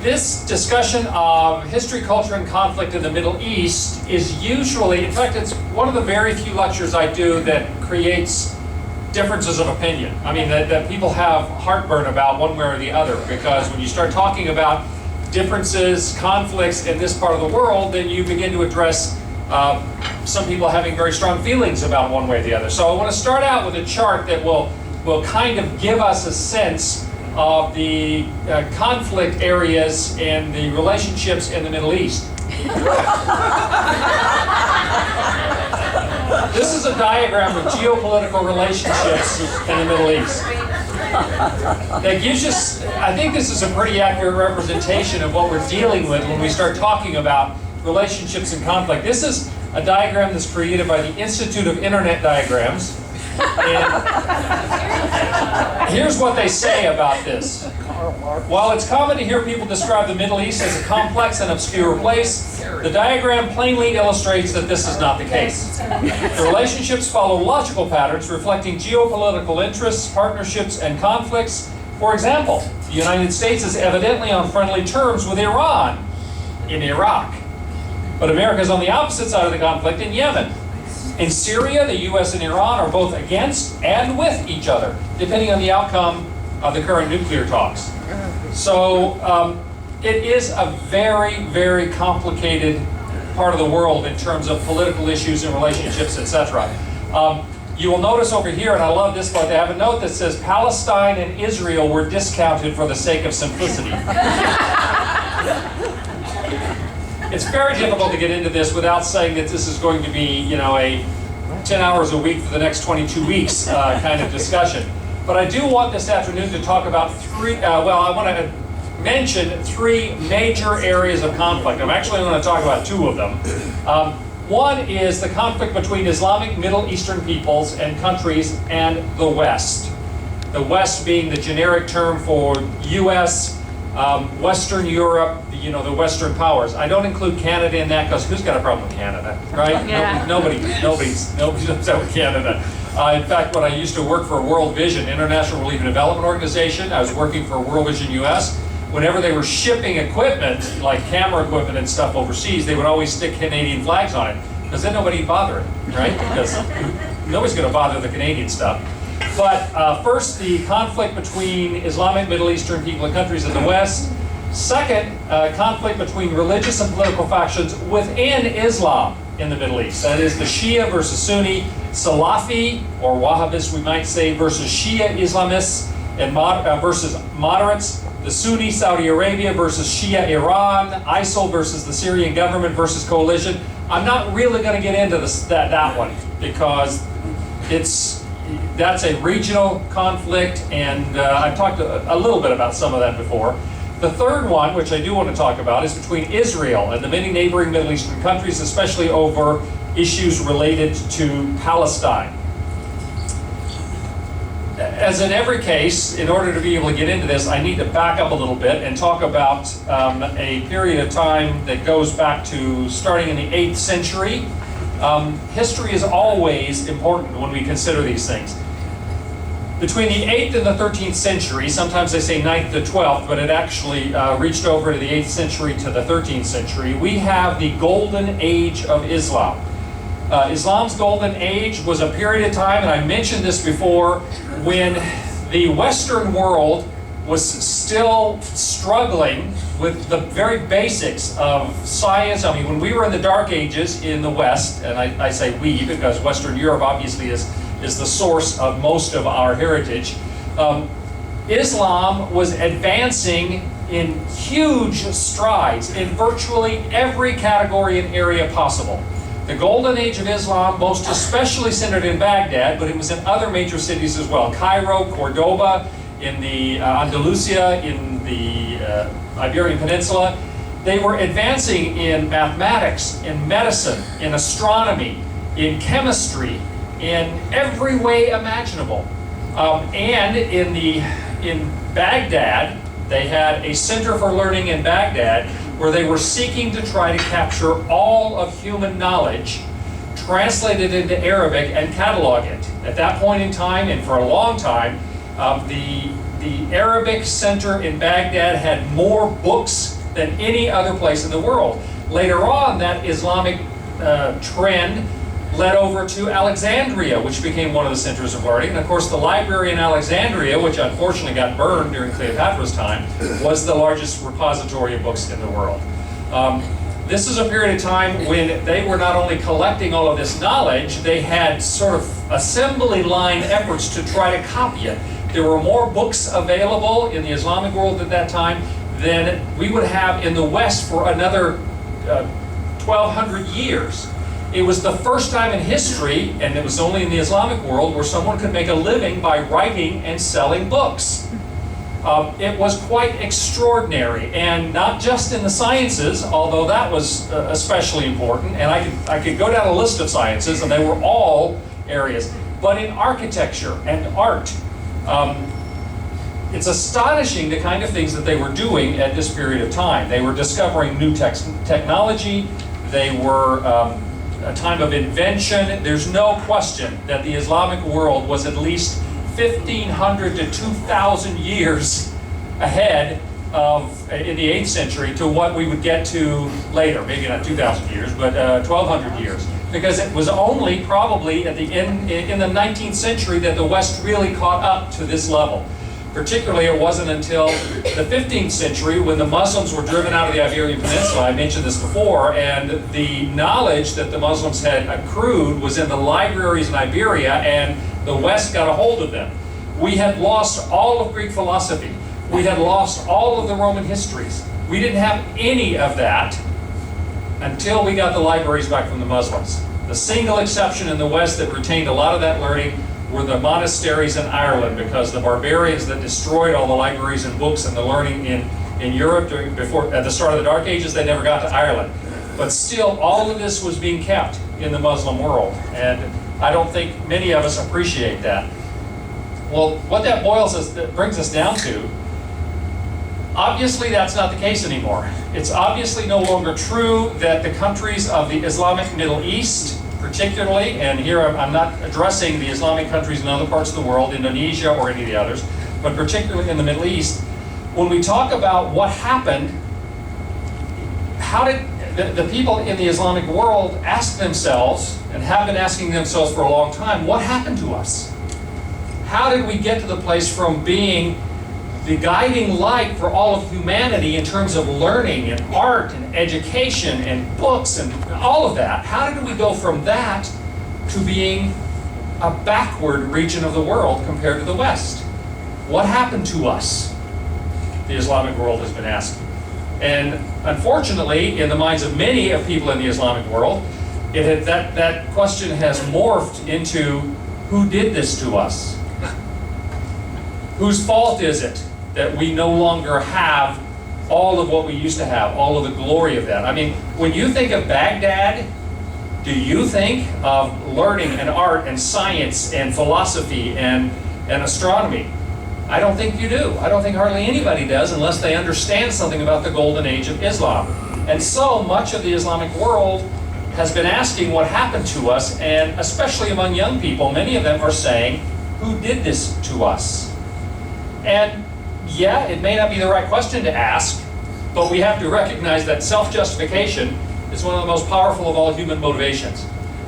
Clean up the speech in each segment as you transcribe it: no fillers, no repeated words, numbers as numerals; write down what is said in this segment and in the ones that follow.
This discussion of history, culture, and conflict in the Middle East is usually, in fact, it's one of the very few lectures I do that creates differences of opinion. I mean, that people have heartburn about one way or the other, because when you start talking about differences, conflicts in this part of the world, then you begin to address some people having very strong feelings about one way or the other. So I want to start out with a chart that will kind of give us a sense of the conflict areas and the relationships in the Middle East. This is a diagram of geopolitical relationships in the Middle East. That gives us, I think this is a pretty accurate representation of what we're dealing with when we start talking about relationships and conflict. This is a diagram that's created by the Institute of Internet Diagrams. And here's what they say about this. While it's common to hear people describe the Middle East as a complex and obscure place, the diagram plainly illustrates that this is not the case. The relationships follow logical patterns reflecting geopolitical interests, partnerships, and conflicts. For example, the United States is evidently on friendly terms with Iran in Iraq, but America is on the opposite side of the conflict in Yemen. In Syria, the U.S. and Iran are both against and with each other, depending on the outcome of the current nuclear talks. So it is a very, very complicated part of the world in terms of political issues and relationships, etc. You will notice over here, and I love this part, they have a note that says Palestine and Israel were discounted for the sake of simplicity. It's very difficult to get into this without saying that this is going to be, you know, a 10 hours a week for the next 22 weeks kind of discussion. But I do want this afternoon to talk about I want to mention three major areas of conflict. I'm actually going to talk about two of them. One is the conflict between Islamic Middle Eastern peoples and countries and the West. The West being the generic term for U.S., Western Europe, you know, the Western powers. I don't include Canada in that because who's got a problem with Canada, right? Yeah. Nobody's upset with Canada. In fact, when I used to work for World Vision, International Relief and Development Organization, I was working for World Vision US. Whenever they were shipping equipment, like camera equipment and stuff overseas, they would always stick Canadian flags on it, because then nobody'd bother it, right? Because nobody's going to bother the Canadian stuff. But first, the conflict between Islamic Middle Eastern people and countries in the West. Second, conflict between religious and political factions within Islam in the Middle East. That is the Shia versus Sunni, Salafi, or Wahhabists we might say, versus Shia Islamists and versus moderates. The Sunni Saudi Arabia versus Shia Iran, ISIL versus the Syrian government versus coalition. I'm not really going to get into that one because that's a regional conflict, and I've talked a little bit about some of that before. The third one, which I do want to talk about, is between Israel and the many neighboring Middle Eastern countries, especially over issues related to Palestine. As in every case, in order to be able to get into this, I need to back up a little bit and talk about a period of time that goes back to starting in the 8th century. History is always important when we consider these things. Between the 8th and the 13th century, sometimes they say 9th to 12th, but it actually reached over to the 8th century to the 13th century, we have the Golden Age of Islam. Islam's Golden Age was a period of time, and I mentioned this before, when the Western world was still struggling with the very basics of science. I mean, when we were in the Dark Ages in the West, and I say we because Western Europe obviously is the source of most of our heritage, Islam was advancing in huge strides in virtually every category and area possible. The Golden Age of Islam, most especially centered in Baghdad, but it was in other major cities as well. Cairo, Cordoba, in the Andalusia, in the Iberian Peninsula. They were advancing in mathematics, in medicine, in astronomy, in chemistry, in every way imaginable. And in Baghdad, they had a center for learning in Baghdad where they were seeking to try to capture all of human knowledge, translate it into Arabic, and catalog it. At that point in time, and for a long time, the Arabic center in Baghdad had more books than any other place in the world. Later on, that Islamic trend led over to Alexandria, which became one of the centers of learning. And of course, the library in Alexandria, which unfortunately got burned during Cleopatra's time, was the largest repository of books in the world. This is a period of time when they were not only collecting all of this knowledge, they had sort of assembly line efforts to try to copy it. There were more books available in the Islamic world at that time than we would have in the West for another 1,200 years. It was the first time in history, and it was only in the Islamic world, where someone could make a living by writing and selling books. It was quite extraordinary, and not just in the sciences, although that was especially important, and I could go down a list of sciences, and they were all areas, but in architecture and art. It's astonishing the kind of things that they were doing at this period of time. They were discovering new technology, they were a time of invention. There's no question that the Islamic world was at least 1,500 to 2,000 years ahead of, in the 8th century, to what we would get to later. Maybe not 2,000 years, but 1,200 years. Because it was only probably at the end, in the 19th century that the West really caught up to this level. Particularly, it wasn't until the 15th century when the Muslims were driven out of the Iberian Peninsula. I mentioned this before, and the knowledge that the Muslims had accrued was in the libraries in Iberia, and the West got a hold of them. We had lost all of Greek philosophy. We had lost all of the Roman histories. We didn't have any of that until we got the libraries back from the Muslims. The single exception in the West that retained a lot of that learning were the monasteries in Ireland, because the barbarians that destroyed all the libraries and books and the learning in Europe at the start of the Dark Ages, they never got to Ireland. But still, all of this was being kept in the Muslim world, and I don't think many of us appreciate that. Well, what that brings us down to, obviously that's not the case anymore. It's obviously no longer true that the countries of the Islamic Middle East, particularly, and here I'm not addressing the Islamic countries in other parts of the world, Indonesia or any of the others, but particularly in the Middle East, when we talk about what happened, how did the people in the Islamic world ask themselves, and have been asking themselves for a long time, what happened to us? How did we get to the place from being the guiding light for all of humanity in terms of learning and art and education and books and all of that? How did we go from that to being a backward region of the world compared to the West? What happened to us? The Islamic world has been asking. And unfortunately, in the minds of many of people in the Islamic world, that question has morphed into, who did this to us? Whose fault is it that we no longer have all of what we used to have, all of the glory of that? I mean, when you think of Baghdad, do you think of learning and art and science and philosophy and astronomy? I don't think you do. I don't think hardly anybody does unless they understand something about the golden age of Islam. And so much of the Islamic world has been asking what happened to us, and especially among young people, many of them are saying, who did this to us? And yeah, it may not be the right question to ask, but we have to recognize that self-justification is one of the most powerful of all human motivations.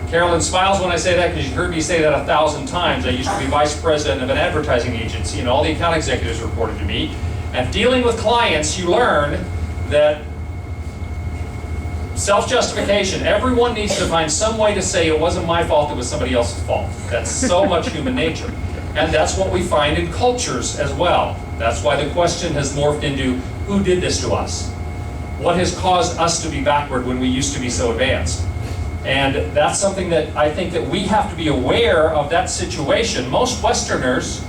Carolyn smiles when I say that, because you heard me say that 1,000 times. I used to be vice president of an advertising agency, and all the account executives reported to me. And dealing with clients, you learn that self-justification, everyone needs to find some way to say it wasn't my fault, it was somebody else's fault. That's so much human nature. And that's what we find in cultures as well. That's why the question has morphed into, who did this to us? What has caused us to be backward when we used to be so advanced? And that's something that I think that we have to be aware of, that situation. Most Westerners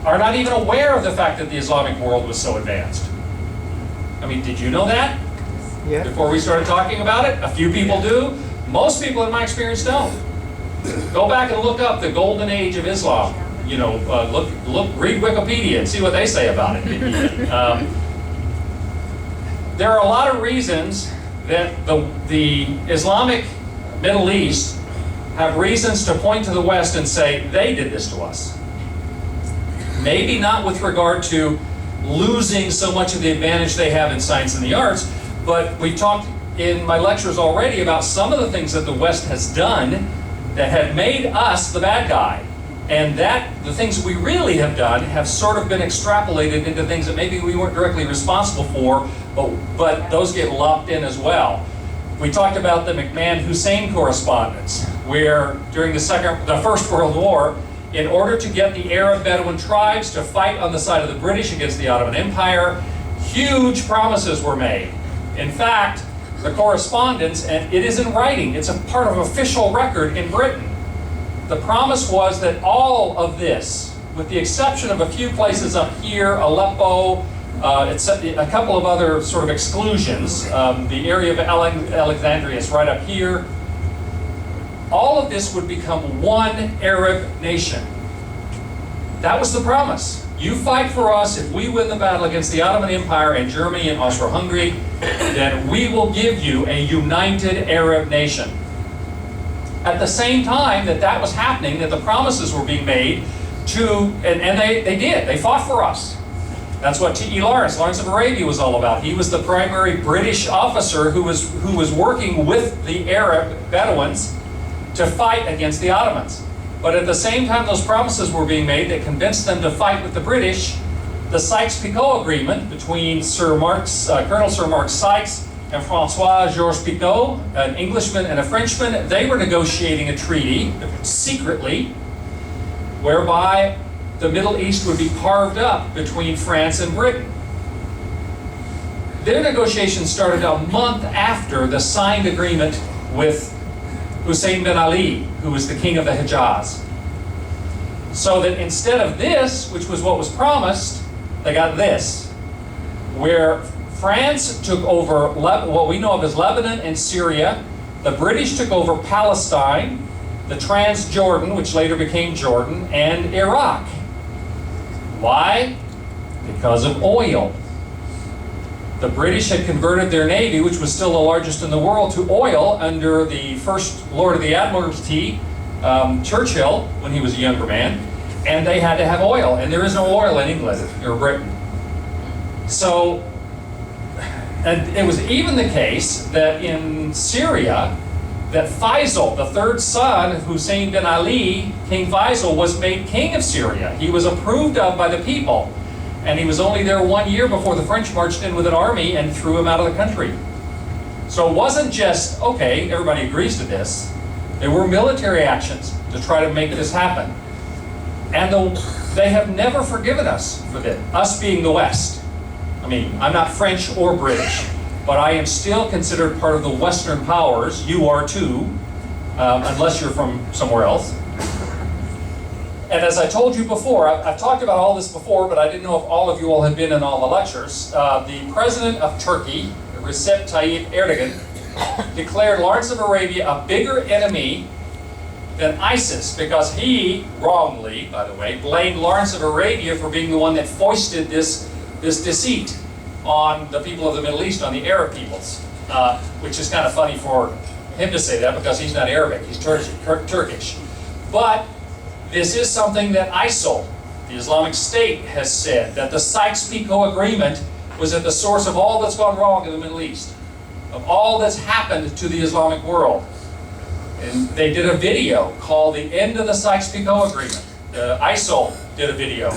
are not even aware of the fact that the Islamic world was so advanced. I mean, did you know that? Yeah. Before we started talking about it? A few people do. Most people, in my experience, don't. Go back and look up the golden age of Islam. You know, read Wikipedia and see what they say about it. There are a lot of reasons that the Islamic Middle East have reasons to point to the West and say, they did this to us. Maybe not with regard to losing so much of the advantage they have in science and the arts. But we've talked in my lectures already about some of the things that the West has done that have made us the bad guy. And that the things that we really have done have sort of been extrapolated into things that maybe we weren't directly responsible for, but those get locked in as well. We talked about the McMahon-Hussein correspondence, where during the First World War, in order to get the Arab Bedouin tribes to fight on the side of the British against the Ottoman Empire, huge promises were made. In fact, the correspondence, and it is in writing, it's a part of official record in Britain. The promise was that all of this, with the exception of a few places up here, Aleppo, a couple of other sort of exclusions, the area of Alexandria is right up here, all of this would become one Arab nation. That was the promise. You fight for us. If we win the battle against the Ottoman Empire and Germany and Austro-Hungary, then we will give you a united Arab nation. At the same time that was happening, that the promises were being made to, and they did, they fought for us. That's what T.E. Lawrence of Arabia was all about. He was the primary British officer who was working with the Arab Bedouins to fight against the Ottomans. But at the same time those promises were being made that convinced them to fight with the British, the Sykes-Picot Agreement between Colonel Sir Mark Sykes and Francois-Georges Picot, an Englishman and a Frenchman, they were negotiating a treaty secretly whereby the Middle East would be carved up between France and Britain. Their negotiations started a month after the signed agreement with Faisal bin Ali, who was the king of the Hejaz. So that instead of this, which was what was promised, they got this, where France took over what we know of as Lebanon and Syria, the British took over Palestine, the Transjordan, which later became Jordan, and Iraq. Why? Because of oil. The British had converted their navy, which was still the largest in the world, to oil under the first Lord of the Admiralty, Churchill, when he was a younger man, and they had to have oil, and there is no oil in England or Britain. So, and it was even the case that in Syria, that Faisal, the third son of Faisal bin Ali, King Faisal, was made king of Syria. He was approved of by the people. And he was only there 1 year before the French marched in with an army and threw him out of the country. So it wasn't just, okay, everybody agrees to this. There were military actions to try to make this happen. And they have never forgiven us for this, us being the West. I mean, I'm not French or British, but I am still considered part of the Western powers. You are too, unless you're from somewhere else. And as I told you before, I've talked about all this before, but I didn't know if all of you all had been in all the lectures. The president of Turkey, Recep Tayyip Erdogan, declared Lawrence of Arabia a bigger enemy than ISIS because he, wrongly, by the way, blamed Lawrence of Arabia for being the one that foisted this deceit on the people of the Middle East, on the Arab peoples, which is kind of funny for him to say that because he's not Arabic, he's Turkish. But this is something that ISIL, the Islamic State, has said, that the Sykes-Picot Agreement was at the source of all that's gone wrong in the Middle East, of all that's happened to the Islamic world. And they did a video called The End of the Sykes-Picot Agreement. ISIL did a video,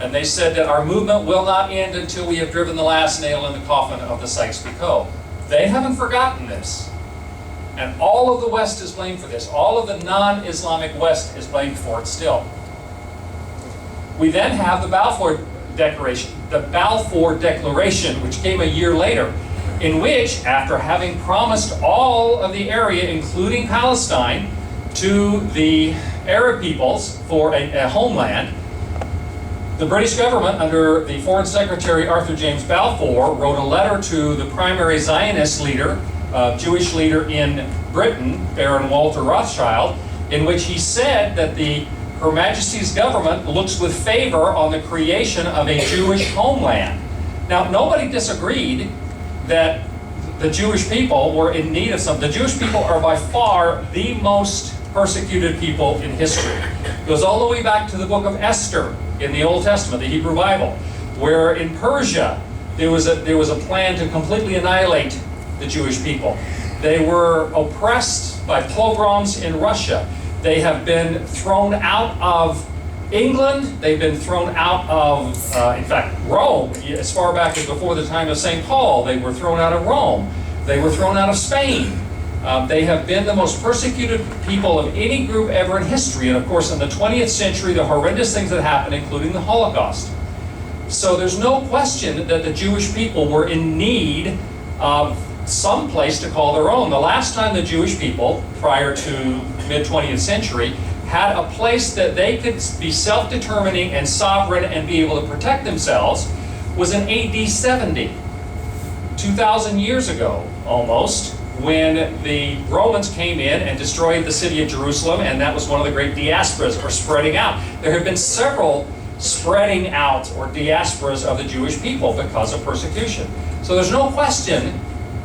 and they said that our movement will not end until we have driven the last nail in the coffin of the Sykes-Picot. They haven't forgotten this. And all of the West is blamed for this. All of the non-Islamic West is blamed for it still. We then have the Balfour Declaration. The Balfour Declaration, which came a year later, in which, after having promised all of the area, including Palestine, to the Arab peoples for a homeland, the British government, under the Foreign Secretary Arthur James Balfour, wrote a letter to the primary Zionist leader, Jewish leader in Britain, Baron Walter Rothschild, in which he said that Her Majesty's government looks with favor on the creation of a Jewish homeland. Now, nobody disagreed that the Jewish people were in need of something. The Jewish people are by far the most persecuted people in history. It goes all the way back to the book of Esther in the Old Testament, the Hebrew Bible. where in Persia there was a plan to completely annihilate the Jewish people. They were oppressed by pogroms in Russia. They have been thrown out of England. They've been thrown out of, in fact, Rome. As far back as before the time of St. Paul, they were thrown out of Rome. They were thrown out of Spain. They have been the most persecuted people of any group ever in history. And of course, in the 20th century, the horrendous things that happened, including the Holocaust. So there's no question that the Jewish people were in need of some place to call their own. The last time the Jewish people, prior to mid-20th century, had a place that they could be self-determining and sovereign and be able to protect themselves was in AD 70, 2,000 years ago almost, when the Romans came in and destroyed the city of Jerusalem, and that was one of the great diasporas, or spreading out. There have been several spreading out or diasporas of the Jewish people because of persecution. So there's no question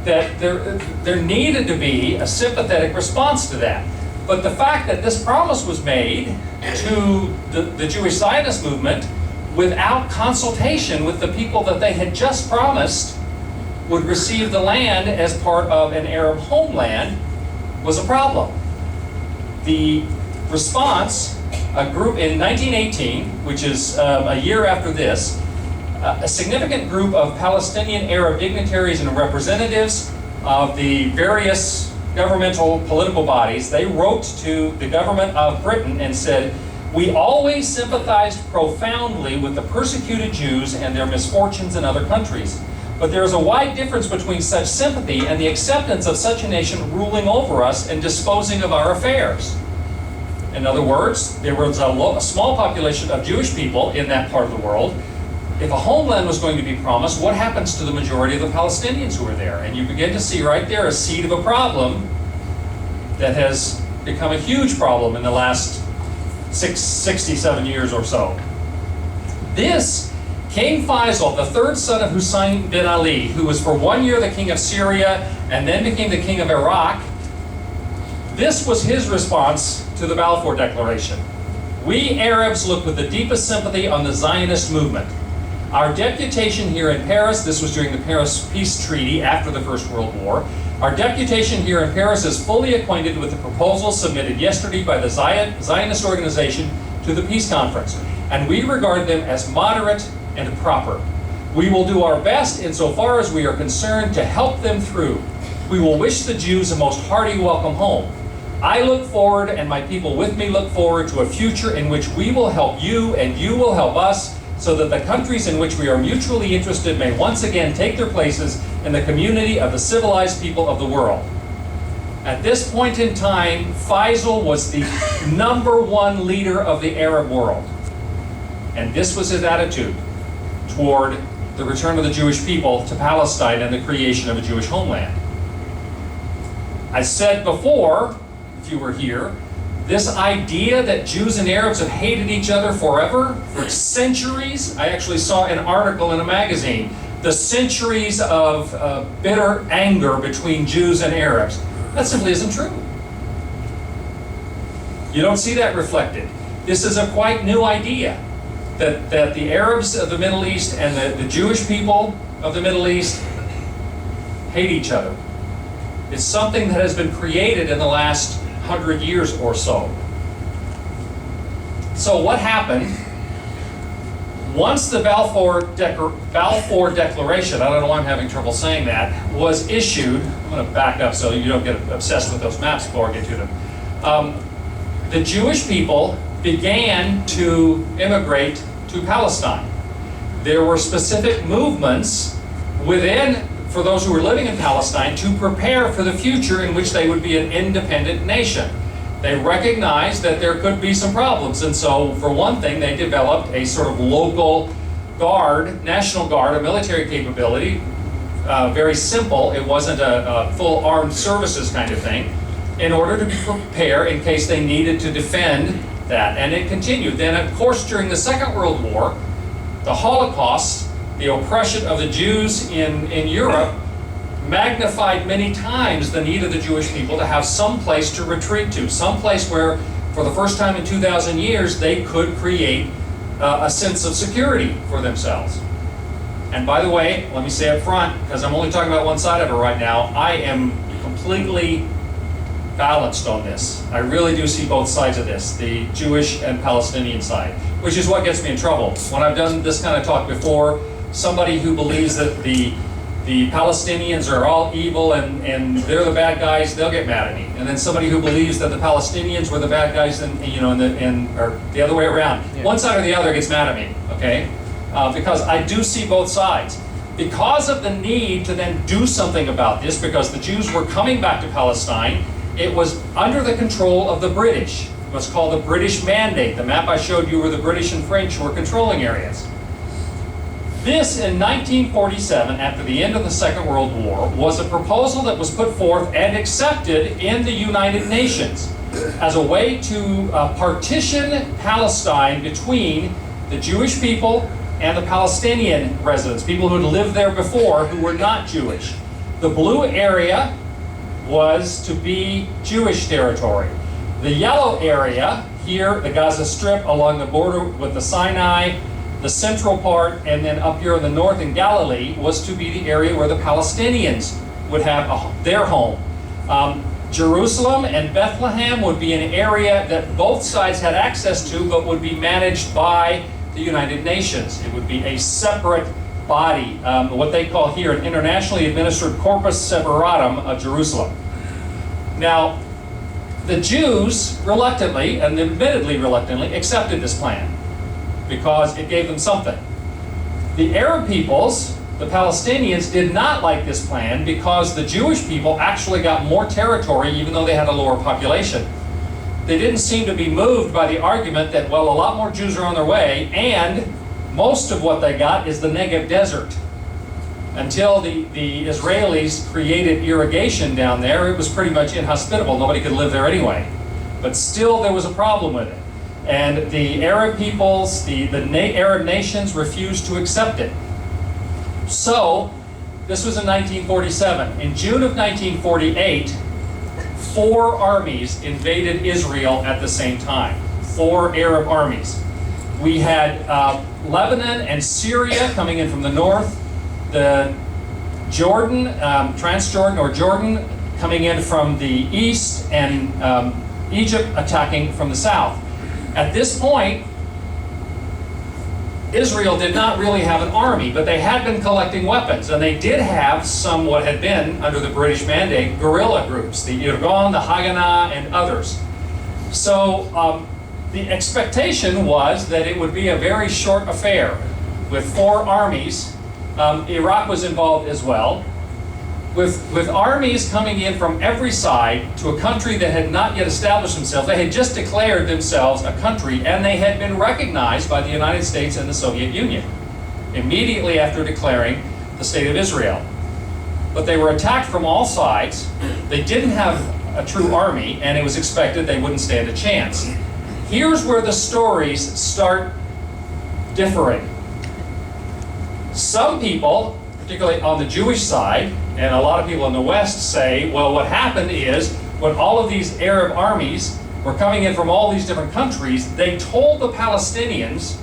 that there needed to be a sympathetic response to that. But the fact that this promise was made to the Jewish Zionist movement without consultation with the people that they had just promised would receive the land as part of an Arab homeland was a problem. The response, a group in 1918, which is a year after this, a significant group of Palestinian Arab dignitaries and representatives of the various governmental political bodies, they wrote to the government of Britain and said, "We always sympathized profoundly with the persecuted Jews and their misfortunes in other countries. But there is a wide difference between such sympathy and the acceptance of such a nation ruling over us and disposing of our affairs." In other words, there was a small population of Jewish people in that part of the world. If a homeland was going to be promised, what happens to the majority of the Palestinians who are there? And you begin to see right there a seed of a problem that has become a huge problem in the last 67 years or so. This King Faisal, the third son of Faisal bin Ali, who was for 1 year the king of Syria and then became the king of Iraq, this was his response to the Balfour Declaration. "We Arabs look with the deepest sympathy on the Zionist movement. Our deputation here in Paris," this was during the Paris Peace Treaty after the First World War, "our deputation here in Paris is fully acquainted with the proposals submitted yesterday by the Zionist organization to the peace conference, and we regard them as moderate and proper. We will do our best insofar as we are concerned to help them through. We will wish the Jews a most hearty welcome home. I look forward, and my people with me look forward, to a future in which we will help you and you will help us, so that the countries in which we are mutually interested may once again take their places in the community of the civilized people of the world." At this point in time, Faisal was the #1 leader of the Arab world. And this was his attitude toward the return of the Jewish people to Palestine and the creation of a Jewish homeland. I said before, if you were here, this idea that Jews and Arabs have hated each other forever, for centuries. I actually saw an article in a magazine, the centuries of bitter anger between Jews and Arabs. That simply isn't true. You don't see that reflected. This is a quite new idea, that the Arabs of the Middle East and the Jewish people of the Middle East hate each other. It's something that has been created in the last 100 years or so. So what happened once the Balfour Declaration, I don't know why I'm having trouble saying that, was issued? I'm going to back up so you don't get obsessed with those maps before I get to them. The Jewish people began to immigrate to Palestine. There were specific movements within, for those who were living in Palestine, to prepare for the future in which they would be an independent nation. They recognized that there could be some problems, and so for one thing they developed a sort of local guard, National Guard, a military capability, very simple. It wasn't a full armed services kind of thing, in order to prepare in case they needed to defend that, and it continued. Then of course during the Second World War, the Holocaust, the oppression of the Jews in Europe, magnified many times the need of the Jewish people to have some place to retreat to, some place where, for the first time in 2,000 years, they could create a sense of security for themselves. And by the way, let me say up front, because I'm only talking about one side of it right now, I am completely balanced on this. I really do see both sides of this, the Jewish and Palestinian side, which is what gets me in trouble. When I've done this kind of talk before, somebody who believes that the Palestinians are all evil and they're the bad guys, they'll get mad at me. And then somebody who believes that the Palestinians were the bad guys, or the other way around. Yeah. One side or the other gets mad at me, okay? Because I do see both sides. Because of the need to then do something about this, because the Jews were coming back to Palestine, it was under the control of the British. What's called the British Mandate. The map I showed you where the British and French were controlling areas. This, in 1947, after the end of the Second World War, was a proposal that was put forth and accepted in the United Nations as a way to partition Palestine between the Jewish people and the Palestinian residents, people who had lived there before who were not Jewish. The blue area was to be Jewish territory. The yellow area here, the Gaza Strip along the border with the Sinai, the central part, and then up here in the north in Galilee was to be the area where the Palestinians would have their home. Jerusalem and Bethlehem would be an area that both sides had access to, but would be managed by the United Nations. It would be a separate body, what they call here an internationally administered corpus separatum of Jerusalem. Now, the Jews reluctantly, and admittedly reluctantly, accepted this plan because it gave them something. The Arab peoples, the Palestinians, did not like this plan because the Jewish people actually got more territory even though they had a lower population. They didn't seem to be moved by the argument that, well, a lot more Jews are on their way, and most of what they got is the Negev desert. Until the Israelis created irrigation down there, it was pretty much inhospitable. Nobody could live there anyway. But still, there was a problem with it. And the Arab peoples, the Arab nations refused to accept it. So, this was in 1947. In June of 1948, 4 armies invaded Israel at the same time. 4 Arab armies. We had Lebanon and Syria coming in from the north, the Jordan, Transjordan or Jordan coming in from the east, and Egypt attacking from the south. At this point, Israel did not really have an army, but they had been collecting weapons, and they did have some what had been, under the British mandate, guerrilla groups, the Irgun, the Haganah, and others. So the expectation was that it would be a very short affair with 4 armies. Iraq was involved as well, with armies coming in from every side to a country that had not yet established themselves. They had just declared themselves a country, and they had been recognized by the United States and the Soviet Union immediately after declaring the State of Israel. But they were attacked from all sides. They didn't have a true army, and it was expected they wouldn't stand a chance. Here's where the stories start differing. Some people, particularly on the Jewish side, and a lot of people in the West say, well, what happened is when all of these Arab armies were coming in from all these different countries, they told the Palestinians,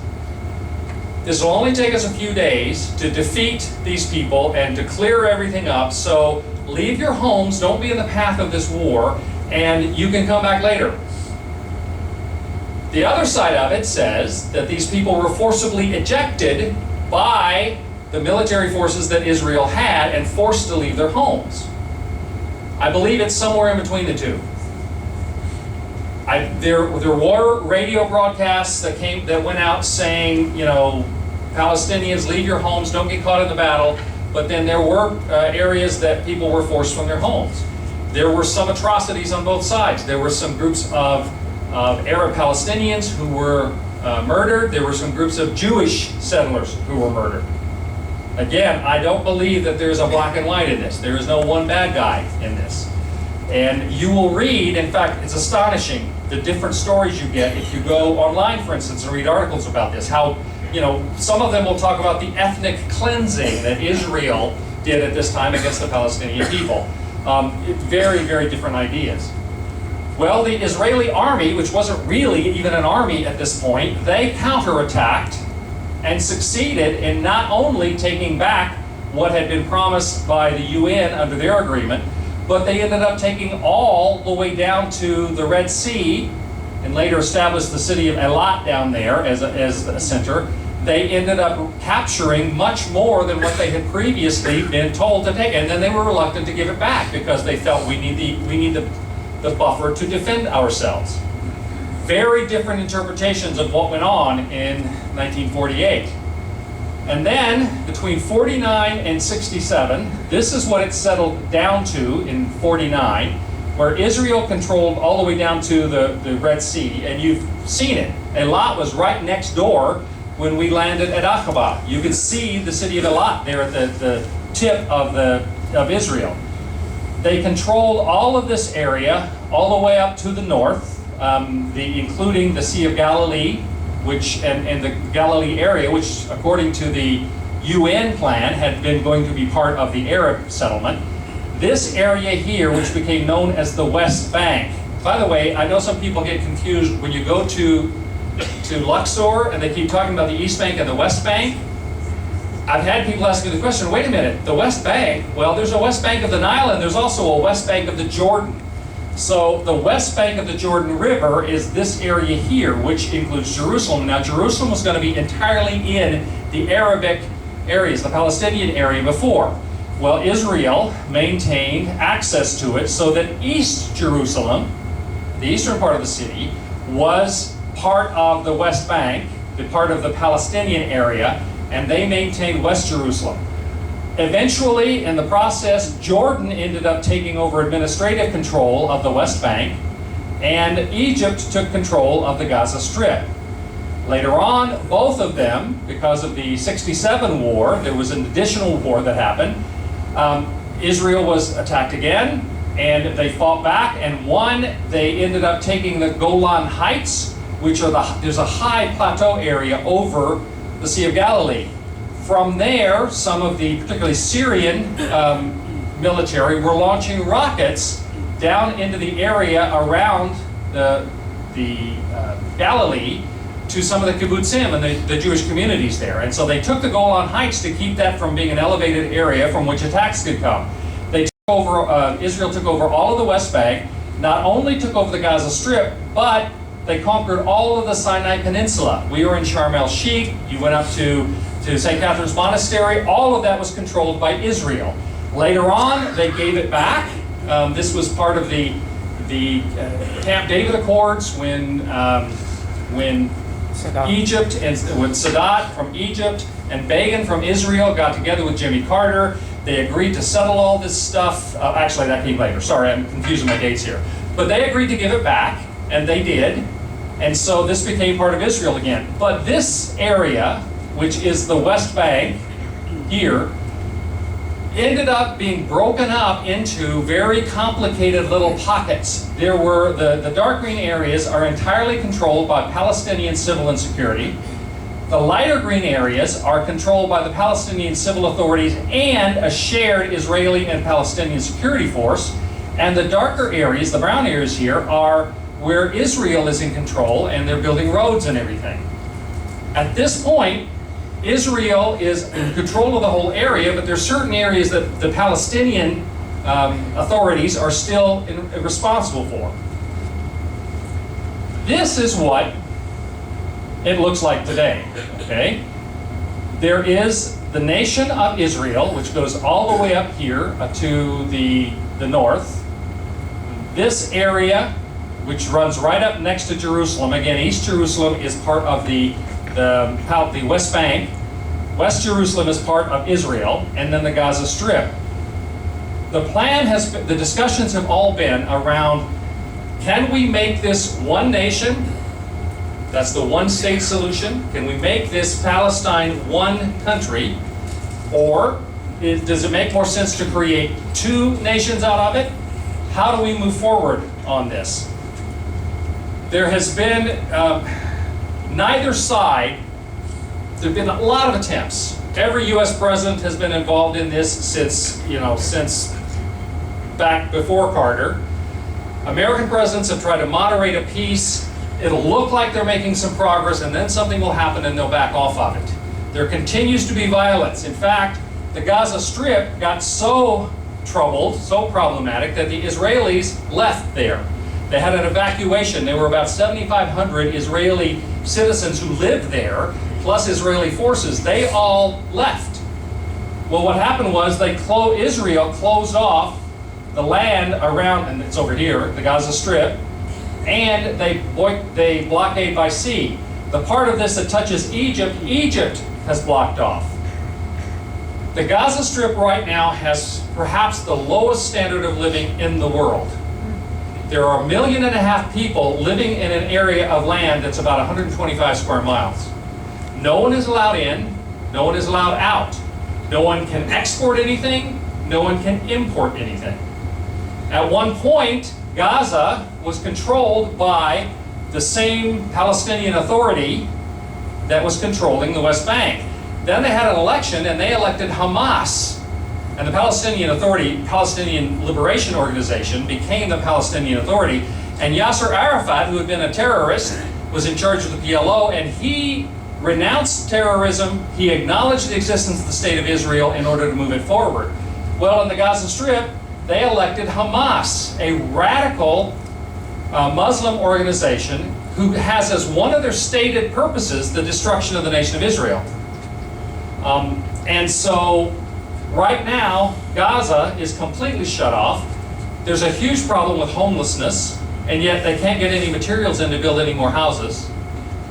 this will only take us a few days to defeat these people and to clear everything up, so leave your homes, don't be in the path of this war, and you can come back later. The other side of it says that these people were forcibly ejected by the military forces that Israel had and forced to leave their homes. I believe it's somewhere in between the two. There were radio broadcasts that went out saying, you know, Palestinians, leave your homes, don't get caught in the battle. But then there were areas that people were forced from their homes. There were some atrocities on both sides. There were some groups of Arab Palestinians who were murdered. There were some groups of Jewish settlers who were murdered. Again, I don't believe that there's a black and white in this. There is no one bad guy in this. And you will read, in fact, it's astonishing the different stories you get if you go online, for instance, and read articles about this. How, you know, some of them will talk about the ethnic cleansing that Israel did at this time against the Palestinian people. Very, very different ideas. Well, the Israeli army, which wasn't really even an army at this point, they counterattacked and succeeded in not only taking back what had been promised by the UN under their agreement, but they ended up taking all the way down to the Red Sea and later established the city of Eilat down there as a center. They ended up capturing much more than what they had previously been told to take, and then they were reluctant to give it back because they felt we need the buffer to defend ourselves. Very different interpretations of what went on in 1948. And then between 49 and 67, this is what it settled down to in 49, where Israel controlled all the way down to the Red Sea, and you've seen it. Eilat was right next door when we landed at Aqaba. You could see the city of Eilat there at the tip of Israel. They controlled all of this area all the way up to the north, including the Sea of Galilee, and the Galilee area, which according to the UN plan had been going to be part of the Arab settlement. This area here, which became known as the West Bank. By the way, I know some people get confused when you go to Luxor and they keep talking about the East Bank and the West Bank. I've had people ask me the question, wait a minute, the West Bank? Well, there's a West Bank of the Nile and there's also a West Bank of the Jordan. So the West Bank of the Jordan River is this area here, which includes Jerusalem. Now, Jerusalem was going to be entirely in the Arabic areas, the Palestinian area before. Well, Israel maintained access to it so that East Jerusalem, the eastern part of the city, was part of the West Bank, the part of the Palestinian area, and they maintained West Jerusalem. Eventually, in the process, Jordan ended up taking over administrative control of the West Bank, and Egypt took control of the Gaza Strip. Later on, both of them, because of the 67 war, there was an additional war that happened. Israel was attacked again, and they fought back and won. They ended up taking the Golan Heights, which are there's a high plateau area over the Sea of Galilee. From there, some of the particularly Syrian military were launching rockets down into the area around the Galilee to some of the kibbutzim and the Jewish communities there. And so they took the Golan Heights to keep that from being an elevated area from which attacks could come. They took over, Israel took over all of the West Bank, not only took over the Gaza Strip, but they conquered all of the Sinai Peninsula. We were in Sharm el-Sheikh, you went up to St. Catherine's Monastery, all of that was controlled by Israel. Later on, they gave it back. This was part of the Camp David Accords when Egypt and when Sadat from Egypt and Begin from Israel got together with Jimmy Carter. They agreed to settle all this stuff. Actually, that came later. Sorry, I'm confusing my dates here. But they agreed to give it back, and they did. And so this became part of Israel again. But this area, which is the West Bank here, ended up being broken up into very complicated little pockets. There were, the dark green areas are entirely controlled by Palestinian civil and security. The lighter green areas are controlled by the Palestinian civil authorities and a shared Israeli and Palestinian security force. And the darker areas, the brown areas here, are where Israel is in control and they're building roads and everything. At this point, Israel is in control of the whole area, but there's certain areas that the Palestinian authorities are still responsible for. This is what it looks like today, okay? There is the nation of Israel, which goes all the way up here to the north. This area, which runs right up next to Jerusalem. Again, East Jerusalem is part of the West Bank. West Jerusalem is part of Israel, and then the Gaza Strip. The plan has been, the discussions have all been around, can we make this one nation? That's the one state solution. Can we make this Palestine one country? Or does it make more sense to create two nations out of it? How do we move forward on this? There has been neither side. There have been a lot of attempts. Every U.S. president has been involved in this since back before Carter. American presidents have tried to moderate a peace. It'll look like they're making some progress, and then something will happen and they'll back off of it. There continues to be violence. In fact, the Gaza Strip got so troubled, so problematic, that the Israelis left there. They had an evacuation. There were about 7,500 Israeli citizens who lived there, plus Israeli forces. They all left. Well, what happened was Israel closed off the land around, and it's over here, the Gaza Strip, and they blockade by sea. The part of this that touches Egypt, Egypt has blocked off. The Gaza Strip right now has perhaps the lowest standard of living in the world. There are 1.5 million people living in an area of land that's about 125 square miles. No one is allowed in, no one is allowed out. No one can export anything, no one can import anything. At one point, Gaza was controlled by the same Palestinian Authority that was controlling the West Bank. Then they had an election and they elected Hamas. And the Palestinian Authority, Palestinian Liberation Organization, became the Palestinian Authority. And Yasser Arafat, who had been a terrorist, was in charge of the PLO, and he renounced terrorism. He acknowledged the existence of the State of Israel in order to move it forward. Well, in the Gaza Strip, they elected Hamas, a radical Muslim organization who has as one of their stated purposes the destruction of the nation of Israel. And so right now, Gaza is completely shut off. There's a huge problem with homelessness, and yet they can't get any materials in to build any more houses.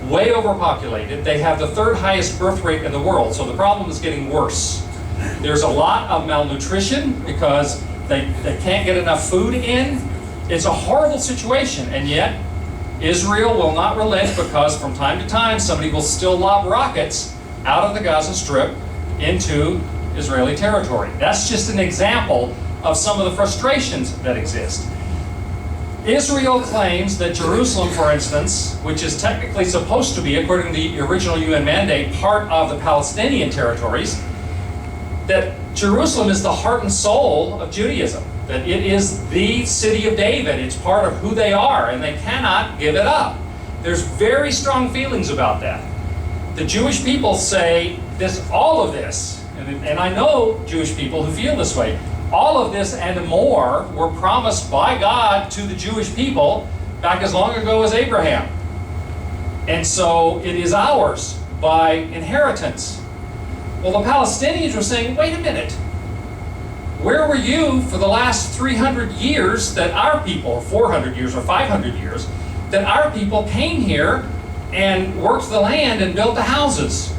Way overpopulated. They have the 3rd highest birth rate in the world, so the problem is getting worse. There's a lot of malnutrition because they can't get enough food in. It's a horrible situation, and yet Israel will not relent, because from time to time somebody will still lob rockets out of the Gaza Strip into Israeli territory. That's just an example of some of the frustrations that exist. Israel claims that Jerusalem, for instance, which is technically supposed to be, according to the original UN mandate, part of the Palestinian territories, that Jerusalem is the heart and soul of Judaism, that it is the city of David. It's part of who they are, and they cannot give it up. There's very strong feelings about that. The Jewish people say all of this, and I know Jewish people who feel this way, all of this and more were promised by God to the Jewish people back as long ago as Abraham. And so it is ours by inheritance. Well, the Palestinians were saying, wait a minute, where were you for the last 300 years that our people, or 400 years or 500 years, that our people came here and worked the land and built the houses?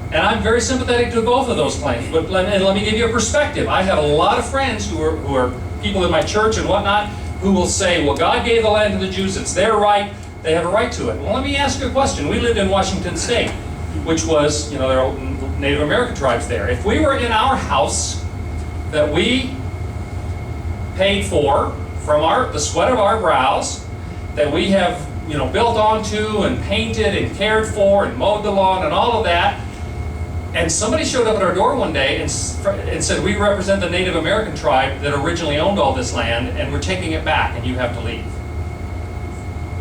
And I'm very sympathetic to both of those claims, but let me give you a perspective. I have a lot of friends who are people in my church and whatnot who will say, well, God gave the land to the Jews, it's their right, they have a right to it. Well, let me ask you a question. We lived in Washington State, which was, there are Native American tribes there. If we were in our house that we paid for from the sweat of our brows, that we have built onto and painted and cared for and mowed the lawn and all of that, and somebody showed up at our door one day and said, we represent the Native American tribe that originally owned all this land, and we're taking it back and you have to leave.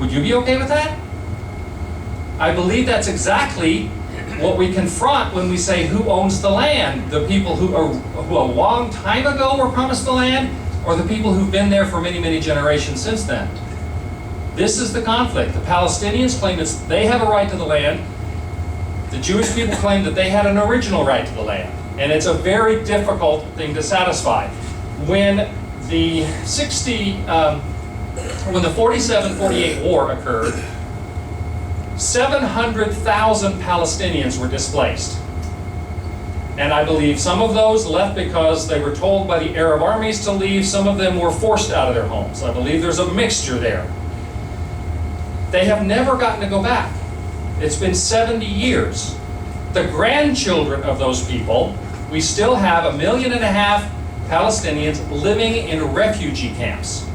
Would you be okay with that? I believe that's exactly what we confront when we say who owns the land. The people who a long time ago were promised the land, or the people who've been there for many, many generations since then. This is the conflict. The Palestinians claim that they have a right to the land. The Jewish people claim that they had an original right to the land. And it's a very difficult thing to satisfy. When the 47-48 war occurred, 700,000 Palestinians were displaced. And I believe some of those left because they were told by the Arab armies to leave. Some of them were forced out of their homes. I believe there's a mixture there. They have never gotten to go back. It's been 70 years. The grandchildren of those people, we still have 1.5 million Palestinians living in refugee camps.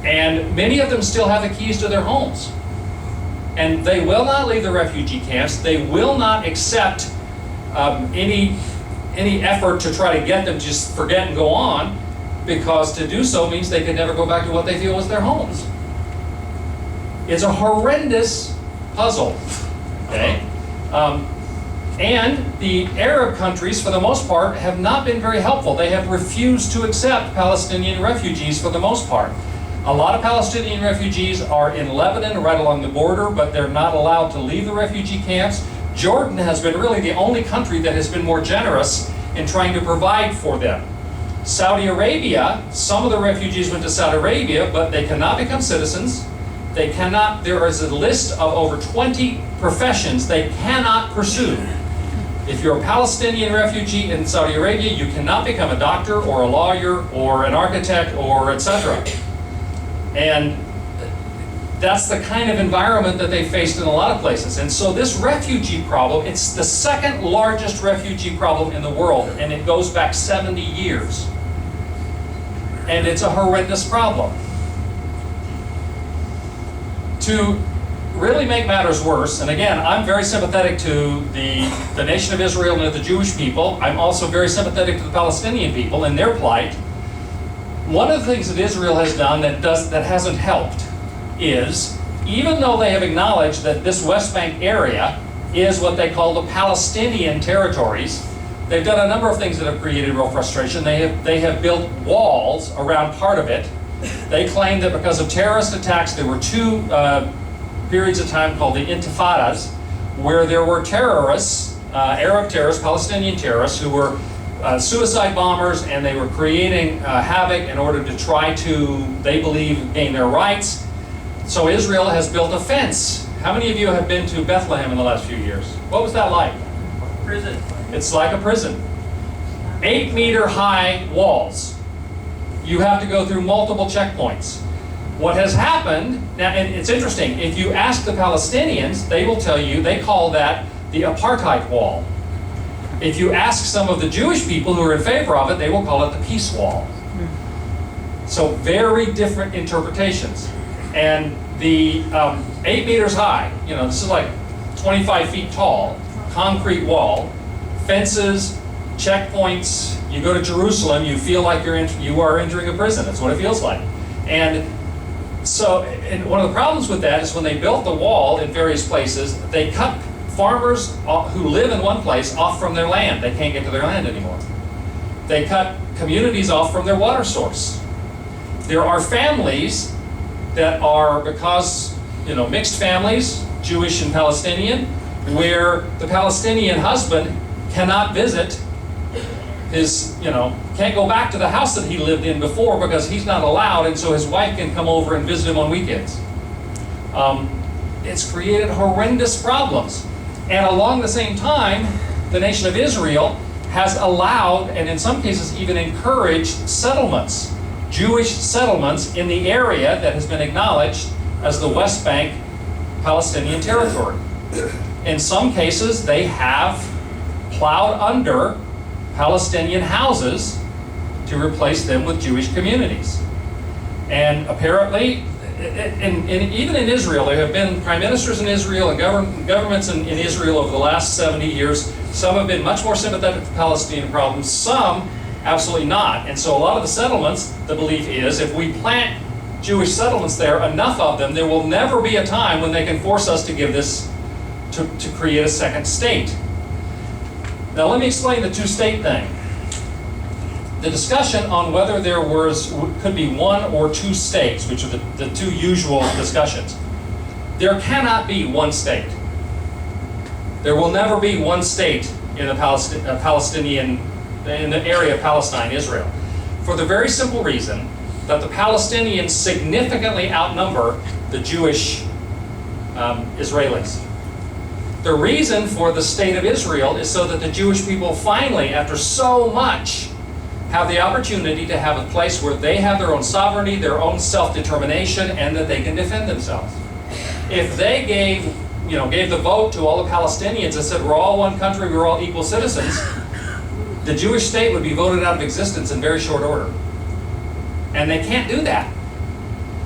And many of them still have the keys to their homes. And they will not leave the refugee camps. They will not accept any effort to try to get them to just forget and go on, because to do so means they could never go back to what they feel was their homes. It's a horrendous puzzle, okay? And the Arab countries, for the most part, have not been very helpful. They have refused to accept Palestinian refugees for the most part. A lot of Palestinian refugees are in Lebanon, right along the border, but they're not allowed to leave the refugee camps. Jordan has been really the only country that has been more generous in trying to provide for them. Saudi Arabia, some of the refugees went to Saudi Arabia, but they cannot become citizens. They cannot, there is a list of over 20 professions they cannot pursue. If you're a Palestinian refugee in Saudi Arabia, you cannot become a doctor or a lawyer or an architect or etc. And that's the kind of environment that they faced in a lot of places. And so this refugee problem, it's the second largest refugee problem in the world, and it goes back 70 years. And it's a horrendous problem. To really make matters worse, and again, I'm very sympathetic to the nation of Israel and to the Jewish people. I'm also very sympathetic to the Palestinian people and their plight. One of the things that Israel has done that hasn't helped is, even though they have acknowledged that this West Bank area is what they call the Palestinian territories, they've done a number of things that have created real frustration. They have built walls around part of it. They claim that because of terrorist attacks, there were two periods of time called the Intifadas, where there were terrorists, Arab terrorists, Palestinian terrorists, who were suicide bombers, and they were creating havoc in order to try to, they believe, gain their rights. So Israel has built a fence. How many of you have been to Bethlehem in the last few years? What was that like? Prison. It's like a prison. 8-meter high walls. You have to go through multiple checkpoints. What has happened, now, and it's interesting, if you ask the Palestinians, they will tell you, they call that the apartheid wall. If you ask some of the Jewish people who are in favor of it, they will call it the peace wall. So very different interpretations. And the 8 meters high, you know, this is like 25 feet tall, concrete wall, fences, checkpoints. You go to Jerusalem, you feel like you are entering a prison. That's what it feels like. And so, and one of the problems with that is when they built the wall in various places, they cut farmers who live in one place off from their land. They can't get to their land anymore. They cut communities off from their water source. There are families that are, because, you know, mixed families, Jewish and Palestinian, where the Palestinian husband cannot visit his, you know, can't go back to the house that he lived in before because he's not allowed, and so his wife can come over and visit him on weekends. It's created horrendous problems. And along the same time, the nation of Israel has allowed, and in some cases even encouraged, settlements, Jewish settlements in the area that has been acknowledged as the West Bank Palestinian territory. In some cases, they have plowed under Palestinian houses to replace them with Jewish communities. And apparently, even in Israel, there have been prime ministers in Israel and governments in Israel over the last 70 years. Some have been much more sympathetic to Palestinian problems, some absolutely not. And so a lot of the settlements, the belief is, if we plant Jewish settlements there, enough of them, there will never be a time when they can force us to give this, to create a second state. Now let me explain the two-state thing. The discussion on whether there could be one or two states, which are the two usual discussions. There cannot be one state. There will never be one state in the Palestinian, in the area of Palestine, Israel, for the very simple reason that the Palestinians significantly outnumber the Jewish Israelis. The reason for the state of Israel is so that the Jewish people finally, after so much, have the opportunity to have a place where they have their own sovereignty, their own self-determination, and that they can defend themselves. If they gave the vote to all the Palestinians and said, we're all one country, we're all equal citizens, the Jewish state would be voted out of existence in very short order. And they can't do that.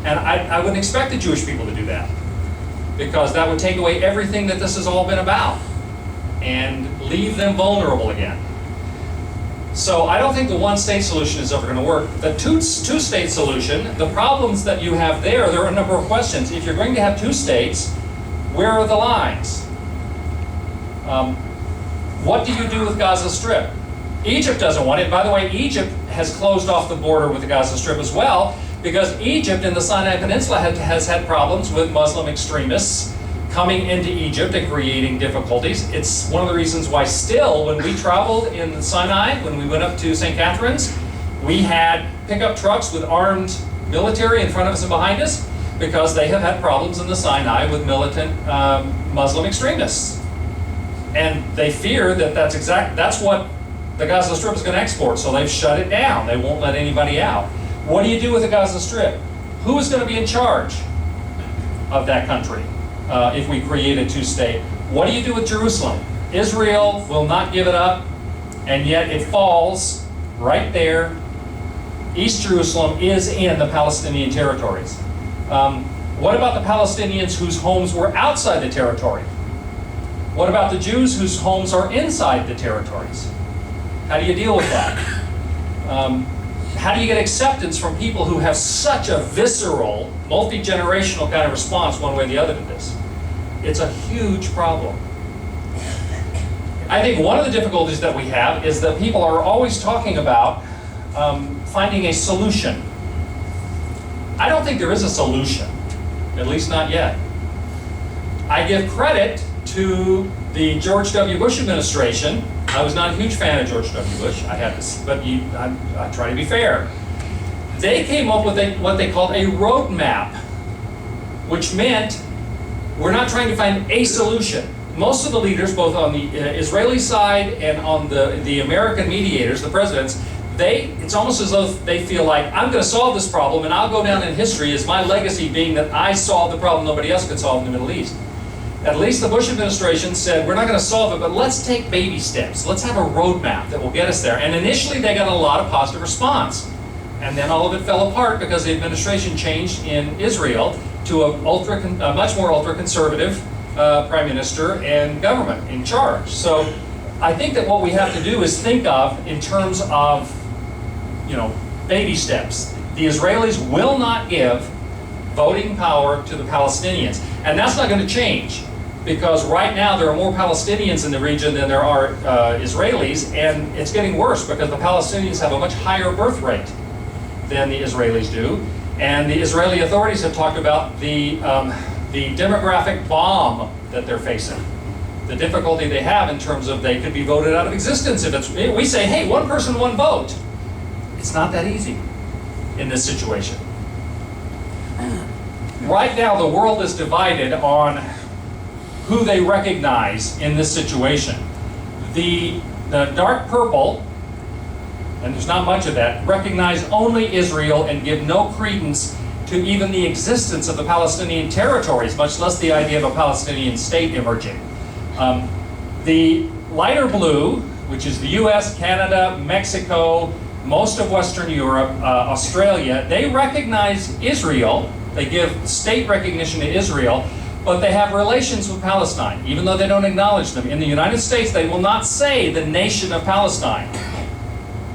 And I wouldn't expect the Jewish people to do that, because that would take away everything that this has all been about and leave them vulnerable again. So I don't think the one-state solution is ever going to work. The two-state solution, the problems that you have there are a number of questions. If you're going to have two states, where are the lines? What do you do with Gaza Strip? Egypt doesn't want it. By the way, Egypt has closed off the border with the Gaza Strip as well, because Egypt and the Sinai Peninsula has had problems with Muslim extremists coming into Egypt and creating difficulties. It's one of the reasons why still, when we traveled in Sinai, when we went up to St. Catherine's, we had pickup trucks with armed military in front of us and behind us, because they have had problems in the Sinai with militant Muslim extremists. And they fear that that's what the Gaza Strip is going to export, so they've shut it down. They won't let anybody out. What do you do with the Gaza Strip? Who is going to be in charge of that country if we create a two-state? What do you do with Jerusalem? Israel will not give it up, and yet it falls right there. East Jerusalem is in the Palestinian territories. What about the Palestinians whose homes were outside the territory? What about the Jews whose homes are inside the territories? How do you deal with that? How do you get acceptance from people who have such a visceral, multi-generational kind of response one way or the other to this? It's a huge problem. I think one of the difficulties that we have is that people are always talking about finding a solution. I don't think there is a solution, at least not yet. I give credit to the George W. Bush administration. I was not a huge fan of George W. Bush, I have to, but I try to be fair. They came up with what they called a roadmap, which meant we're not trying to find a solution. Most of the leaders, both on the Israeli side and on the American mediators, the presidents, it's almost as though they feel like, I'm going to solve this problem and I'll go down in history as my legacy being that I solved the problem nobody else could solve in the Middle East. At least the Bush administration said, we're not going to solve it, but let's take baby steps. Let's have a roadmap that will get us there. And initially they got a lot of positive response. And then all of it fell apart because the administration changed in Israel to a much more ultra-conservative prime minister and government in charge. So I think that what we have to do is think of in terms of, baby steps. The Israelis will not give voting power to the Palestinians. And that's not going to change, because right now there are more Palestinians in the region than there are Israelis, and it's getting worse because the Palestinians have a much higher birth rate than the Israelis do. And the Israeli authorities have talked about the demographic bomb that they're facing. The difficulty they have in terms of they could be voted out of existence if we say, hey, one person, one vote. It's not that easy in this situation. Right now, the world is divided on who they recognize in this situation. The dark purple, and there's not much of that, recognize only Israel and give no credence to even the existence of the Palestinian territories, much less the idea of a Palestinian state emerging. The lighter blue, which is the US, Canada, Mexico, most of Western Europe, Australia, they recognize Israel. They give state recognition to Israel, but they have relations with Palestine, even though they don't acknowledge them. In the United States, they will not say the nation of Palestine.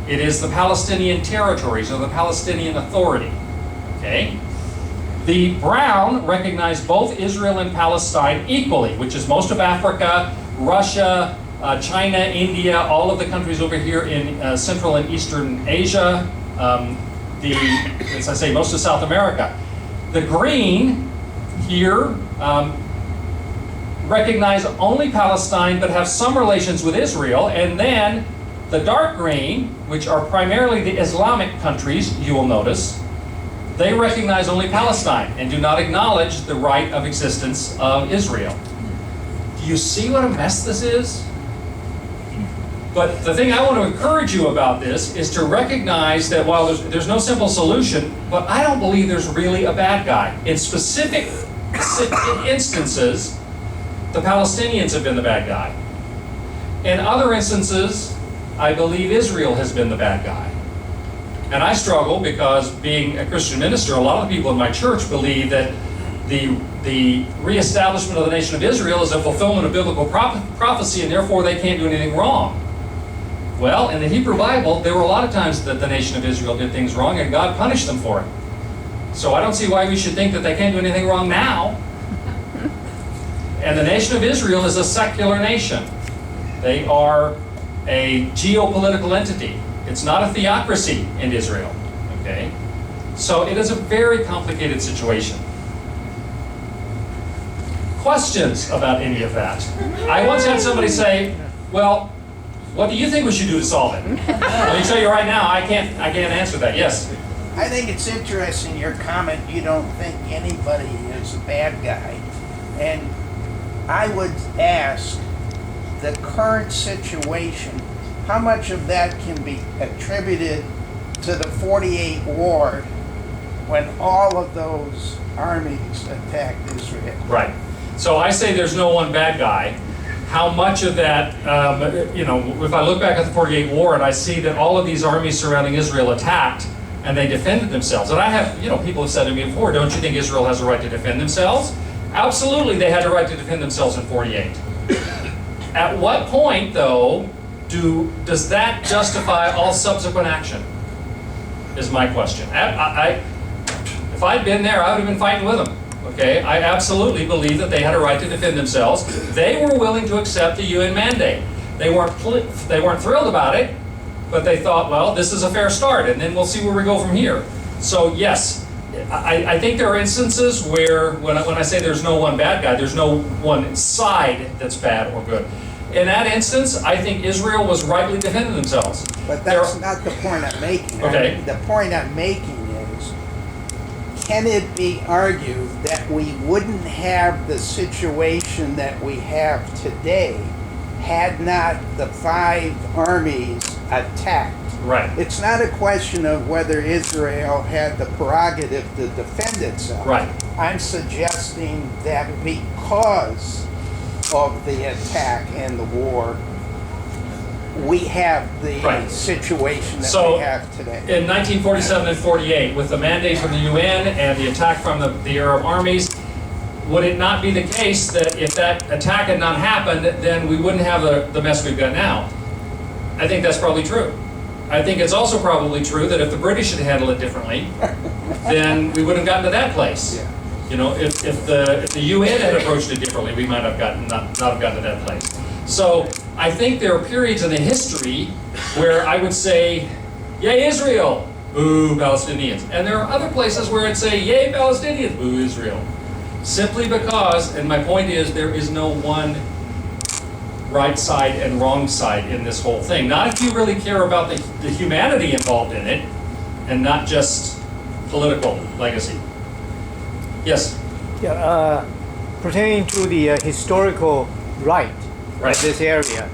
It is the Palestinian territories or the Palestinian Authority. Okay? The brown recognize both Israel and Palestine equally, which is most of Africa, Russia, China, India, all of the countries over here in Central and Eastern Asia, as I say, most of South America. The green here recognize only Palestine but have some relations with Israel, and then the dark green, which are primarily the Islamic countries, you will notice, they recognize only Palestine and do not acknowledge the right of existence of Israel. Do you see what a mess this is? But the thing I want to encourage you about this is to recognize that while there's no simple solution, but I don't believe there's really a bad guy. In specific instances, the Palestinians have been the bad guy. In other instances, I believe Israel has been the bad guy. And I struggle because, being a Christian minister, a lot of the people in my church believe that the reestablishment of the nation of Israel is a fulfillment of biblical prophecy, and therefore they can't do anything wrong. Well, in the Hebrew Bible, there were a lot of times that the nation of Israel did things wrong, and God punished them for it. So I don't see why we should think that they can't do anything wrong now. And the nation of Israel is a secular nation. They are a geopolitical entity. It's not a theocracy in Israel, okay? So it is a very complicated situation. Questions about any of that? I once had somebody say, well, what do you think we should do to solve it? Let me tell you right now, I can't answer that. Yes? I think it's interesting, your comment, you don't think anybody is a bad guy. And I would ask, the current situation, how much of that can be attributed to the 48 war when all of those armies attacked Israel? Right. So I say there's no one bad guy. How much of that, if I look back at the 48 war and I see that all of these armies surrounding Israel attacked and they defended themselves. And I have, people have said to me before, don't you think Israel has a right to defend themselves? Absolutely, they had a right to defend themselves in 48. At what point, though, does that justify all subsequent action? Is my question. If I'd been there, I would have been fighting with them. Okay, I absolutely believe that they had a right to defend themselves. They were willing to accept the UN mandate. They weren't thrilled about it, but they thought, well, this is a fair start, and then we'll see where we go from here. So yes, I think there are instances where, when I say there's no one bad guy, there's no one side that's bad or good. In that instance, I think Israel was rightly defending themselves. But that's not the point I'm making. Okay. The point I'm making is, can it be argued that we wouldn't have the situation that we have today had not the 5 armies attacked? Right. It's not a question of whether Israel had the prerogative to defend itself. Right. I'm suggesting that because of the attack and the war, we have the Right. situation that So, we have today. In 1947 and 48, with the mandate from the UN and the attack from the Arab armies, would it not be the case that if that attack had not happened, then we wouldn't have the mess we've got now? I think that's probably true. I think it's also probably true that if the British had handled it differently, then we wouldn't have gotten to that place. Yeah. If the UN had approached it differently, we might have not have gotten to that place. So I think there are periods in the history where I would say, yay Israel, boo Palestinians. And there are other places where I'd say, yay Palestinians, boo Israel. Simply because, and my point is, there is no one right side and wrong side in this whole thing. Not if you really care about the humanity involved in it, and not just political legacy. Yes? Yeah, pertaining to the historical right Right. of this area,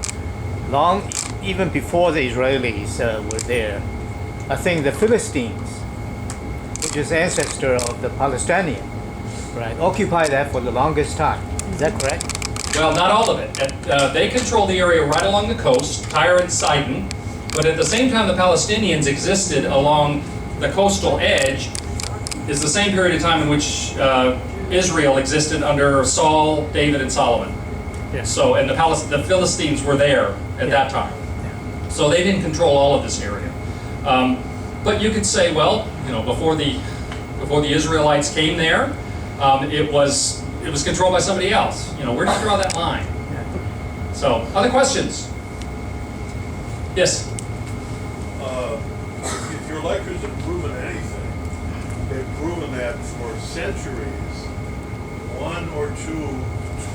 even before the Israelis were there, I think the Philistines, which is ancestor of the Palestinian, right, occupied that for the longest time. Is that correct? Well, not all of it. They control the area right along the coast, Tyre and Sidon, but at the same time the Palestinians existed along the coastal edge is the same period of time in which Israel existed under Saul, David, and Solomon. Yeah. So, and the Philistines were there at that time. So they didn't control all of this area. But you could say, well, before the Israelites came there, it was controlled by somebody else. Where do you draw that line? So, other questions? Yes. If your lectures have proven anything, they've proven that for centuries, one or two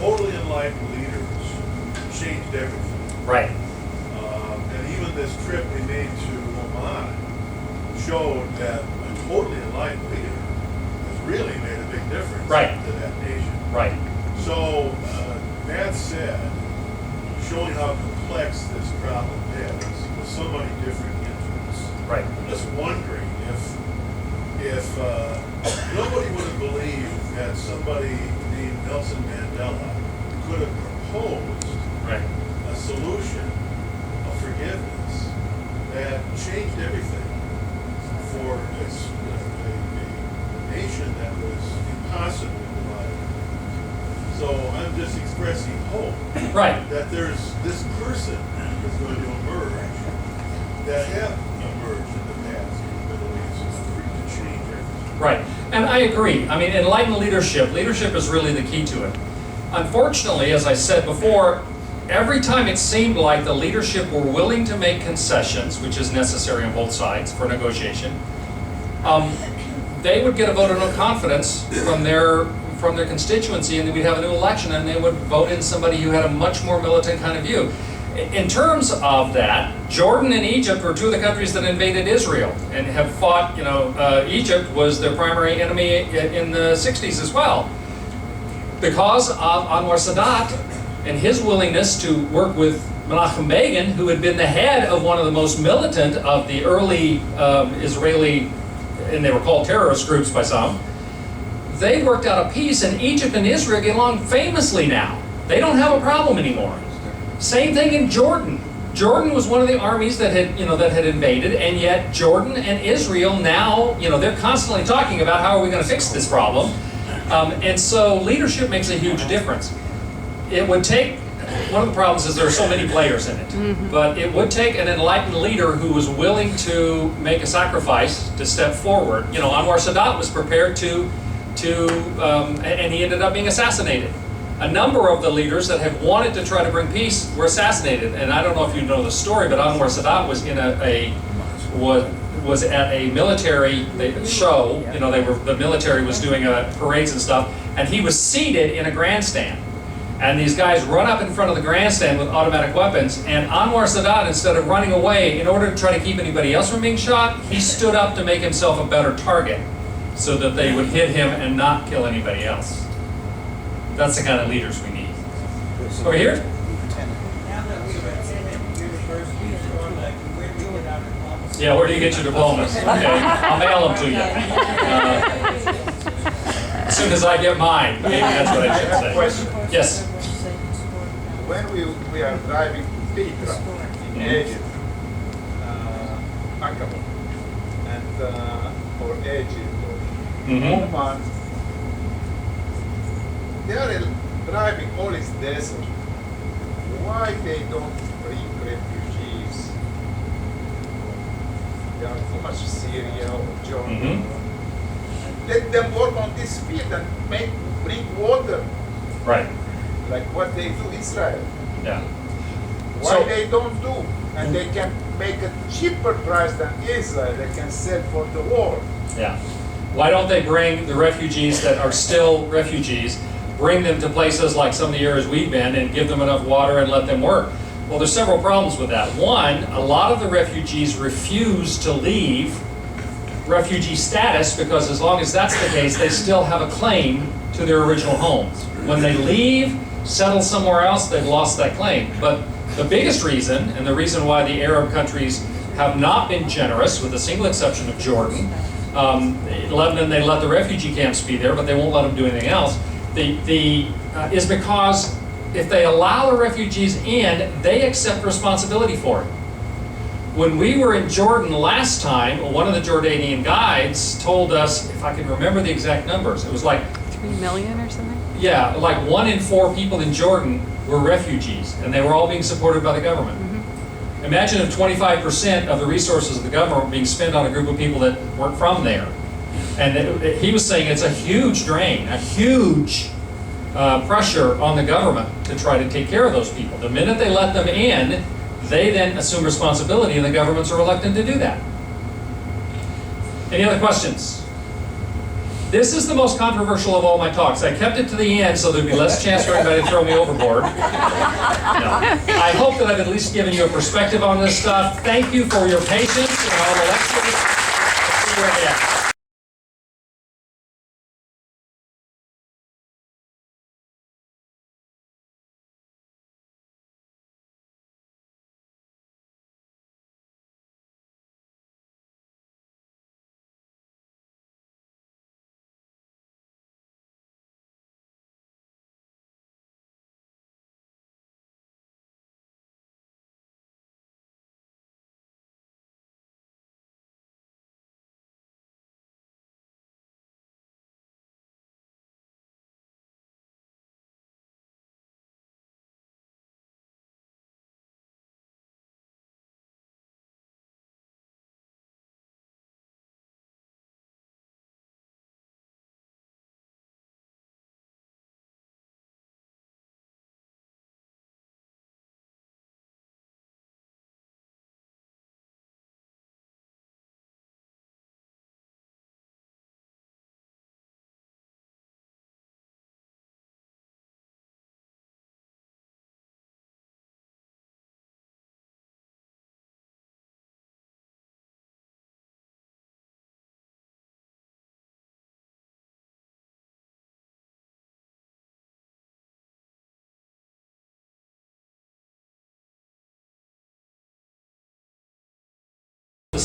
totally enlightened leaders changed everything. Right. And even this trip we made to Oman showed that a totally enlightened leader has really made a big difference Right. to that nation. Right. So, that said, showing how complex this problem is with so many different interests. Right. I'm just wondering if nobody would have believed that somebody named Nelson Mandela could have proposed Right. a solution of forgiveness that changed everything for a nation that was impossibly divided. So I'm just expressing hope Right. that there's this person that's going to emerge that have emerged in the past in the Middle East to change everything. Right. And I agree. I mean, enlightened leadership is really the key to it. Unfortunately, as I said before, every time it seemed like the leadership were willing to make concessions, which is necessary on both sides for negotiation, they would get a vote of no confidence from their constituency, and then we'd have a new election, and they would vote in somebody who had a much more militant kind of view. In terms of that, Jordan and Egypt were two of the countries that invaded Israel and have fought, Egypt was their primary enemy in the 60s as well. Because of Anwar Sadat and his willingness to work with Menachem Begin, who had been the head of one of the most militant of the early Israeli, and they were called terrorist groups by some, they worked out a peace, and Egypt and Israel get along famously now. They don't have a problem anymore. Same thing in Jordan. Jordan was one of the armies that had invaded, and yet Jordan and Israel now, they're constantly talking about how are we going to fix this problem. And so leadership makes a huge difference. It would take, one of the problems is there are so many players in it, but it would take an enlightened leader who was willing to make a sacrifice to step forward. Anwar Sadat was prepared to and he ended up being assassinated. A number of the leaders that had wanted to try to bring peace were assassinated, and I don't know if you know the story, but Anwar Sadat was in was at a military show. The military was doing parades and stuff, and he was seated in a grandstand. And these guys run up in front of the grandstand with automatic weapons, and Anwar Sadat, instead of running away in order to try to keep anybody else from being shot, he stood up to make himself a better target so that they would hit him and not kill anybody else. That's the kind of leaders we need. Over here? Yeah, where do you get your diplomas? Okay, I'll mail them to you. As soon as I get mine, maybe that's what I should say. Question. Yes? When we are driving Petra in Egypt, Aqaba, and or Egypt or Oman, they are driving all this desert. Why they don't bring refugees? They are from Syria or Jordan. Let them work on this field and bring water, Right. like what they do Israel. Yeah. Why So- they don't do? And they can make a cheaper price than Israel. They can sell for the war. Yeah. Why don't they bring the refugees that are still refugees, bring them to places like some of the areas we've been and give them enough water and let them work? Well, there's several problems with that. One, a lot of the refugees refuse to leave refugee status because as long as that's the case, they still have a claim to their original homes. When they leave, settle somewhere else, they've lost that claim. But the biggest reason, and the reason why the Arab countries have not been generous, with the single exception of Jordan, Lebanon, they let the refugee camps be there, but they won't let them do anything else, is because if they allow the refugees in, they accept responsibility for it. When we were in Jordan last time, one of the Jordanian guides told us, if I can remember the exact numbers, it was like 3 million or something? yeah, like 1 in 4 people in Jordan were refugees, and they were all being supported by the government. Imagine if 25% of the resources of the government were being spent on a group of people that weren't from there. And he was saying it's a huge drain, a huge pressure on the government to try to take care of those people. The minute they let them in, they then assume responsibility, and the governments are reluctant to do that. Any other questions? This is the most controversial of all my talks. I kept it to the end so there'd be less chance for anybody to throw me overboard. No. I hope that I've at least given you a perspective on this stuff. Thank you for your patience and all the lectures. See you again.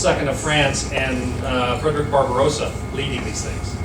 II of France and Frederick Barbarossa leading these things.